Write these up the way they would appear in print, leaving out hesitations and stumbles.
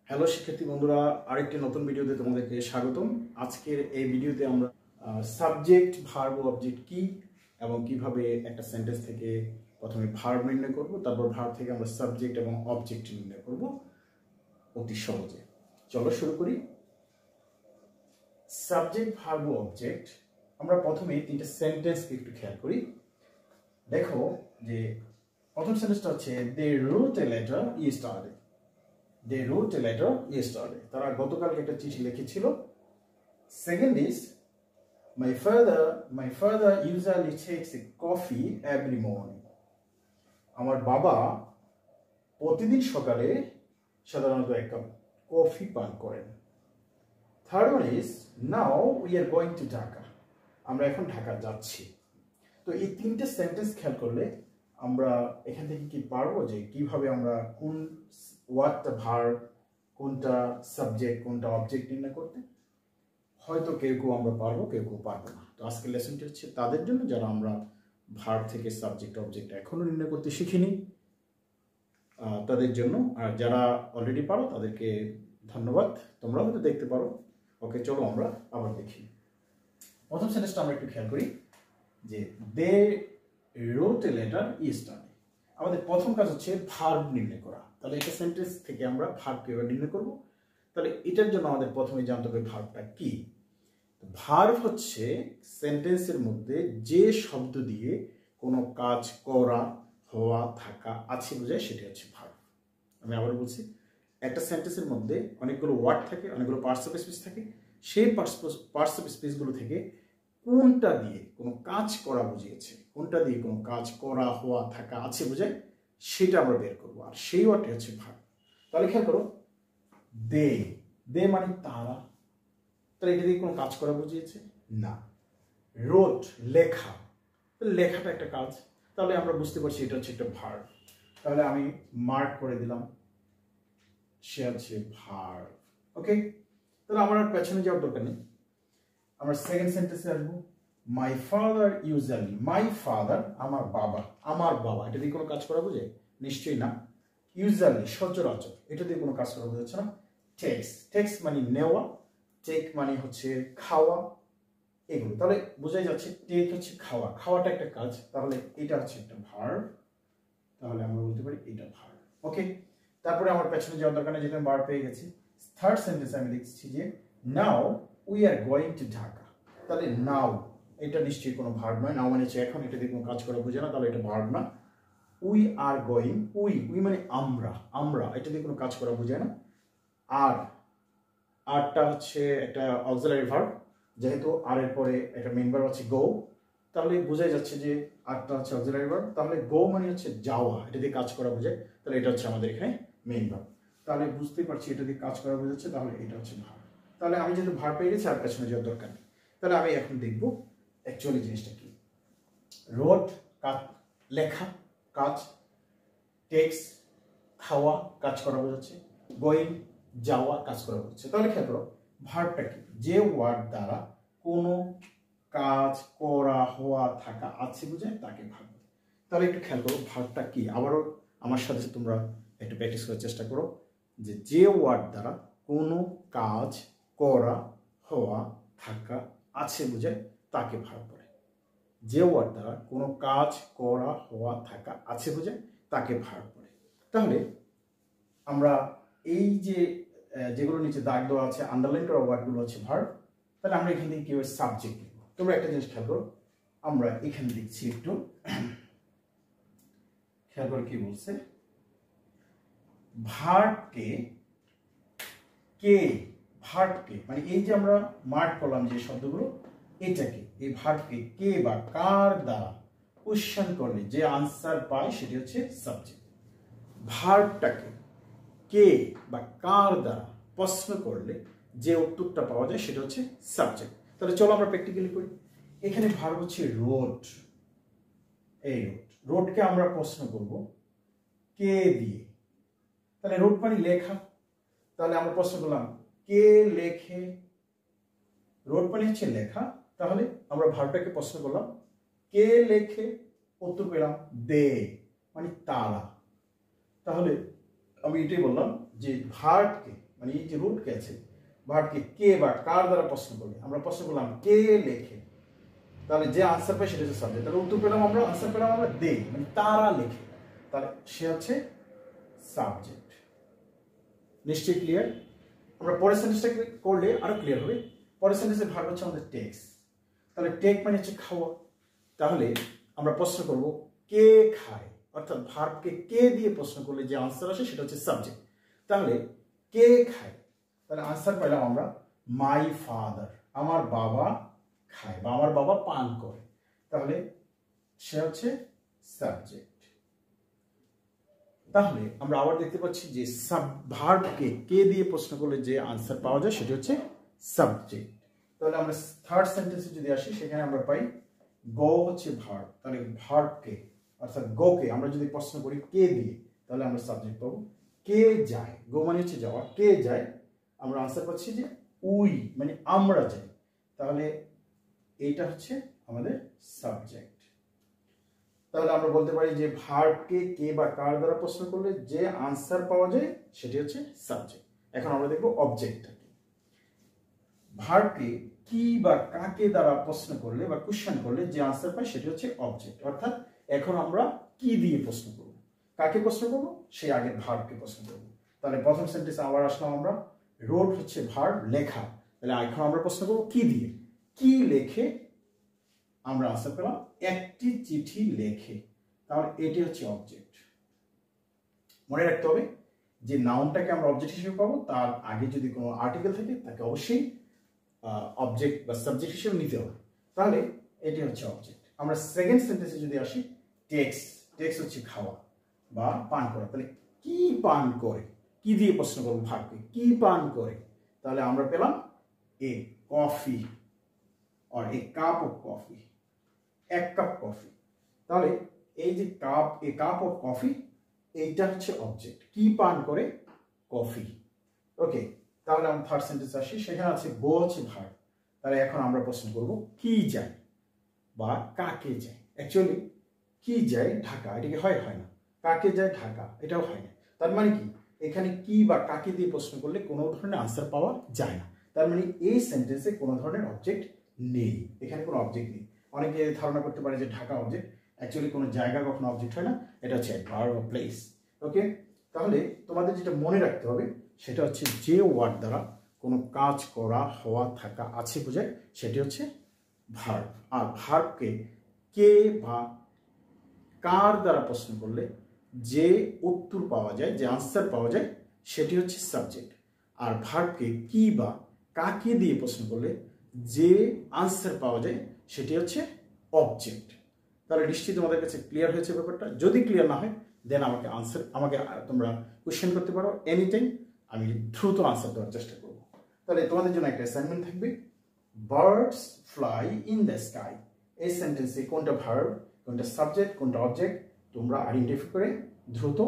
Hello শিক্ষার্থী বন্ধুরা, আরেকটি নতুন ভিডিওতে তোমাদেরকে স্বাগতম। আজকের এই ভিডিওতে আমরা সাবজেক্ট, ভার্ব ও অবজেক্ট কি এবং কিভাবে একটা সেন্টেন্স থেকে প্রথমে ভার্ব নির্ণয় করব, তারপর ভার্ব থেকে আমরা সাবজেক্ট এবং অবজেক্ট নির্ণয় করব অতি সহজে। চলো শুরু করি। সাবজেক্ট, ভার্ব ও অবজেক্ট, আমরা প্রথমে তিনটা সেন্টেন্সকে একটু খেয়াল করি। দেখো যে প্রথম সেন্টেন্সটা হচ্ছে they wrote a letter yesterday. They wrote a letter yesterday. তারা গতকালকে একটা চিঠি লিখেছিল। Second is my father usually takes a coffee every morning. আমার বাবা প্রতিদিন সকালে সাধারণত এক কাপ কফি পান করেন। Third one is now we are going to Dhaka. আমরা এখন ঢাকা যাচ্ছি। তো এই তিনটে সেন্টেন্স খেয়াল করলে আমরা এখান থেকে কি পারবো যে কিভাবে আমরা কোন ওয়ার্ডটা ভার্ব, কোনটা সাবজেক্ট, কোনটা অবজেক্ট নির্ণয় করতে। হয়তো কেউ কেউ আমরা পারবো, কেউ কেউ পারবো না। তো আজকের লেসনটি হচ্ছে তাদের জন্য যারা আমরা ভার্ব থেকে সাবজেক্ট অবজেক্ট এখনো নির্ণয় করতে শিখিনি, তাদের জন্য। আর যারা অলরেডি পারো তাদেরকে ধন্যবাদ, তোমরা হয়তো দেখতে পারো। ওকে, চলো আমরা আবার দেখি। প্রথম সেন্টেন্সটা আমরা একটু খেয়াল করি যে দে রোট এ লেটার ইয়েস্টারডে। আমাদের প্রথম কাজ হচ্ছে ভার্ব নির্ণয় করা। তাহলে একটা সেন্টেন্স থেকে আমরা ভার্ব কিভাবে নির্ণয় করব? তাহলে এটার জন্য আমাদের প্রথমে জানতে হবে ভার্বটা কি। ভার্ব হচ্ছে সেন্টেন্সের মধ্যে যে শব্দ দিয়ে কোনো কাজ করা, হওয়া, থাকা, আছে বোঝায়, সেটা হচ্ছে ভার্ব। আমি আবার বলছি, একটা সেন্টেন্সের মধ্যে অনেকগুলো ওয়ার্ড থাকে, অনেকগুলো পার্টস অফ স্পিচ থাকে। সেই পার্টস অফ স্পিচগুলো থেকে কোনটা দিয়ে কোনো কাজ করা বুঝিয়েছে, কোনটা দিয়ে কোনো কাজ করা, হওয়া, থাকা, আছে বোঝায়, সেটা আমরা বের করবো। আর সেই ওয়ার্ডটি হচ্ছে ভার্ব। তাহলে খেয়াল করো, দে, দে মানে তারা। তাহলে এটা দিয়ে কোনো কাজ করা বুঝিয়েছে না। রোট, লেখা, লেখাটা একটা কাজ। তাহলে আমরা বুঝতে পারছি এটা হচ্ছে একটা ভার্ব। তাহলে আমি মার্ক করে দিলাম, সে হচ্ছে ভার্ব। ওকে, তাহলে আমার আর পেছনে যাওয়ার দরকার নেই। আমরা সেকেন্ড সেন্টেন্সে আসবো। My father usually, my father আমার বাবা, আমার বাবা, এটা দিয়ে কোনো কাজ করা বোঝে? নিশ্চয়ই না। ইউজুয়ালি সচরাচর, এটা দিয়ে কোনো কাজ করা বোঝাচ্ছে না। টেক্স, টেক্স মানে নেওয়া, টেক মানে হচ্ছে খাওয়া, এগুলো। তাহলে বোঝাই যাচ্ছে টেক হচ্ছে খাওয়া, খাওয়াটা একটা কাজ। তাহলে এটা হচ্ছে একটা ভার্ব। তাহলে আমরা বলতে পারি এটা ভার্ব। ওকে, তারপরে আমার পেছনে যাওয়ার দরকার নেই, যেটা আমি ভার্ব পেয়ে গেছি। থার্ড সেন্টেন্স আমি লিখছি যে now we are going to Dhaka. তাহলে নাও, এটা নিশ্চয়ই কোনো ভার্ব নয়। নাও মানে হচ্ছে এখন, এটা দিয়ে কোনো কাজ করা বোঝে না, তাহলে এটা ভার্ব না। উই আর গোয়িং, উই মানে আমরা, আমরা, এটা দিয়ে কোনো কাজ করা বোঝে না। আর আরটা হচ্ছে একটা অক্সিলারি ভার্ব, যেহেতু আর এর পরে একটা মেইন ভার্ব আছে গো, তাহলে বোঝাই যাচ্ছে যে আরটা হচ্ছে অক্সিলারি ভার্ব। তাহলে গো মানে হচ্ছে যাওয়া, এটা দিয়ে কাজ করা বোঝায়। তাহলে এটা হচ্ছে আমাদের এখানে মেইন ভার্ব। তাহলে বুঝতেই পারছি এটা দিয়ে কাজ করা বোঝাচ্ছে, তাহলে এটা হচ্ছে ভার্ব। তাহলে আমি যেহেতু ভার্ব পেয়ে গেছি, আর পেছনে যাওয়ার দরকার নেই। তাহলে আমি এখন দেখবো অ্যাকচুয়ালি জিনিসটা কি। রোড, কাজ, লেখা, কাজ। টেক্স, খাওয়া, কাজ করা বোঝাচ্ছে। গোয়িং, যাওয়া, কাজ করা বোঝাচ্ছে। তাহলে খেয়াল করো ভার্বটা কি, যে ওয়ার্ড দ্বারা কোনো কাজ করা, হওয়া, থাকা, আছে বোঝায় তাকে ভার্ব। তাহলে একটু খেয়াল করো ভার্বটা কি। আবারও আমার সাথে তোমরা একটু প্র্যাকটিস করার চেষ্টা করো যে ওয়ার্ড দ্বারা কোনো কাজ করা, হওয়া, থাকা, আছে বোঝায় তাকে ভার্ব বলে। যে ওয়ার্ড দ্বারা কোনো কাজ করা, হওয়া, থাকা, আছে বোঝায় তাকে ভার্ব বলে। তাহলে আমরা এই যে যেগুলো নিচে দাগ দেওয়া আছে, আন্ডারলাইন করা ওয়ার্ডগুলো হচ্ছে ভার্ব। তাহলে আমরা এখান থেকে কিভাবে সাবজেক্ট লিখবো? তোমরা একটা জিনিস খেয়াল করো, আমরা এখানে লিখছি, একটু খেয়াল করে কি বলছে। ভার্বকে কে, ভার্বকে মানে এই যে আমরা মার্ক করলাম যে শব্দগুলো, এটাকে, এই ভার্বকে কে বা কার দ্বারা কোশ্চেন করলে যে আনসার পায় সেটি হচ্ছে সাবজেক্ট। ভার্বটাকে কে বা কার দ্বারা প্রশ্ন করলে যে উত্তরটা পাওয়া যায় সেটা হচ্ছে সাবজেক্ট। তাহলে চলো আমরা প্র্যাকটিক্যালি করি। এখানে ভার্ব হচ্ছে রোড, এই রোড, রোডকে আমরা প্রশ্ন করব কে দিয়ে। তাহলে রোড মানে লেখা, তাহলে আমরা প্রশ্ন করলাম কে লেখে। রোড মানে হচ্ছে লেখা, তাহলে আমরা ভার্বটাকে প্রশ্ন করলাম কে লেখে, উত্তর পেলাম দে মানে তারা। তাহলে আমি এটাই বললাম যে ভার্বকে মানে এই যে রুট কে আছে, ভার্বকে কে বা কার দ্বারা প্রশ্ন করলে, আমরা প্রশ্ন করলাম কে লেখে, তাহলে যে আনসার পাই সেটা হচ্ছে সাবজেক্ট। তাহলে উত্তর পেলাম আমরা, আনসার পেলাম আমরা দে, মানে তারা লেখে, তাহলে সে হচ্ছে সাবজেক্ট। নিশ্চয়ই ক্লিয়ার? আমরা পরের সেন্টেন্সটা করলে আরো ক্লিয়ার হবে। পরের সেন্টেন্সের ভার্ব হচ্ছে আমাদের টেক্স, তাহলে টেক মানে হচ্ছে খাওয়া, তাহলে আমরা প্রশ্ন করব কে খায়, অর্থাৎ ভার্বকে কে দিয়ে প্রশ্ন করলে যে আনসার আসে সেটা হচ্ছে সাবজেক্ট। তাহলে কে খায়, তাহলে আনসার পেলাম আমরা মাই ফাদার, আমার বাবা খায় বা আমার বাবা পান করে, তাহলে সে হচ্ছে সাবজেক্ট। তাহলে আমরা আবার দেখতে পাচ্ছি যে ভার্বকে কে দিয়ে প্রশ্ন করলে যে আনসার পাওয়া যায় সেটা হচ্ছে সাবজেক্ট। তাহলে আমরা থার্ড সেন্টেন্সে যদি আসি, সেখানে আমরা পাই গো হচ্ছে ভার্ব, তাহলে ভার্বকে অর্থাৎ গোকে আমরা যদি প্রশ্ন করি কে দিয়ে, তাহলে আমরা সাবজেক্ট পাবো। কে যায়, গো মানে হচ্ছে যাওয়া, কে যায়, আমরা আনসার পাচ্ছি যে উই মানে আমরা যাই, তাহলে এইটা হচ্ছে আমাদের সাবজেক্ট। তাহলে আমরা বলতে পারি যে ভার্বকে কে বা কার দ্বারা প্রশ্ন করলে যে আনসার পাওয়া যায় সেটি হচ্ছে সাবজেক্ট। এখন আমরা দেখব অবজেক্টটা কি। ভার্বকে কি বা কাকে দ্বারা প্রশ্ন করলে বা কোশ্চেন করলে যে আনসার পাই সেটি হচ্ছে অবজেক্ট। অর্থাৎ এখন আমরা কি দিয়ে প্রশ্ন করব, কাকে প্রশ্ন করব, সেই আগের ভার্বকে প্রশ্ন করব। তাহলে প্রথম সেন্টেন্সে আবার আসলাম আমরা, রোড হচ্ছে ভার্ব লেখা, তাহলে এখন আমরা প্রশ্ন করব কি দিয়ে, কি লেখে, আমরা আনসার পেলাম একটি চিঠি লেখে, তাহলে এটি হচ্ছে অবজেক্ট। মনে রাখতে হবে যে নাউনটাকে আমরা অবজেক্ট হিসেবে পাবো, তার আগে যদি কোনো আর্টিকেল থাকে তাকে অবশ্যই অবজেক্ট বা সাবজেক্ট হিসেবে নিতে হবে, তাহলে এটি হচ্ছে অবজেক্ট। আমরা সেকেন্ড সেন্টেন্সে যদি আসি, টেক্স, টেক্স হচ্ছে খাওয়া বা পান করা, তাহলে কি পান করে, কি দিয়ে প্রশ্ন করবো ভার্বকে, কি পান করে, তাহলে আমরা পেলাম এ কফি আর এ কাপ অফ কফি, এক কাপ কফি। তাহলে এই যে cup, a cup of coffee, এইটা হচ্ছে অবজেক্ট, কি পান করে, কফি। ওকে, তাহলে আমরা থার্ড সেন্টেন্স আসি, সেখানে আছে গো হচ্ছে ভার্ব, তাহলে এখন আমরা প্রশ্ন করব কি যায় বা কাকে যায়। অ্যাকচুয়ালি কি যায় ঢাকা, এটাকে হয় না, কাকে যায় ঢাকা এটাও হয় না। তার মানে কি, এখানে কি বা কাকে দিয়ে প্রশ্ন করলে কোনো ধরনের আনসার পাওয়া যায় না, তার মানে এই সেন্টেন্সে কোনো ধরনের অবজেক্ট নেই, এখানে কোনো অবজেক্ট নেই। অনেকে ধারণা করতে পারে যে ঢাকা অবজেক্ট, অ্যাকচুয়ালি কোনো জায়গা কখনো অবজেক্ট হয় না, এটা হচ্ছে ভার্ব বা প্লেস। ওকে, তাহলে তোমাদের যেটা মনে রাখতে হবে সেটা হচ্ছে যে ওয়ার্ড দ্বারা কোনো কাজ করা, হওয়া, থাকা, আছে বোঝায় সেটি হচ্ছে ভার্ব। আর ভার্বকে কে বা কার দ্বারা প্রশ্ন করলে যে উত্তর পাওয়া যায়, যে আনসার পাওয়া যায় সেটি হচ্ছে সাবজেক্ট। আর ভার্বকে কি বা কাকে দিয়ে প্রশ্ন করলে যে আনসার পাওয়া যায় সেটি হচ্ছে অবজেক্ট। তাহলে নিশ্চয়ই তোমাদের কাছে ক্লিয়ার হয়েছে ব্যাপারটা। যদি ক্লিয়ার না হয় দেন আমাকে তোমরা কোয়েশ্চেন করতে পারো এনি টাইম, আমি দ্রুত আনসার দেওয়ার চেষ্টা করব। তাহলে তোমাদের জন্য একটা অ্যাসাইনমেন্ট থাকবে, birds fly in the sky. এই সেন্টেন্সে কোনটা ভার্ব, কোনটা সাবজেক্ট, কোনটা অবজেক্ট তোমরা আইডেন্টিফাই করে দ্রুত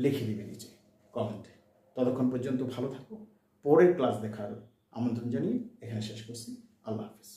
লিখে দিবে নিচে কমেন্টে। ততক্ষণ পর্যন্ত ভালো থাকো, পরের ক্লাস দেখার আমন্ত্রণ জানিয়ে এখানে শেষ করছি। আল্লাহ হাফিজ।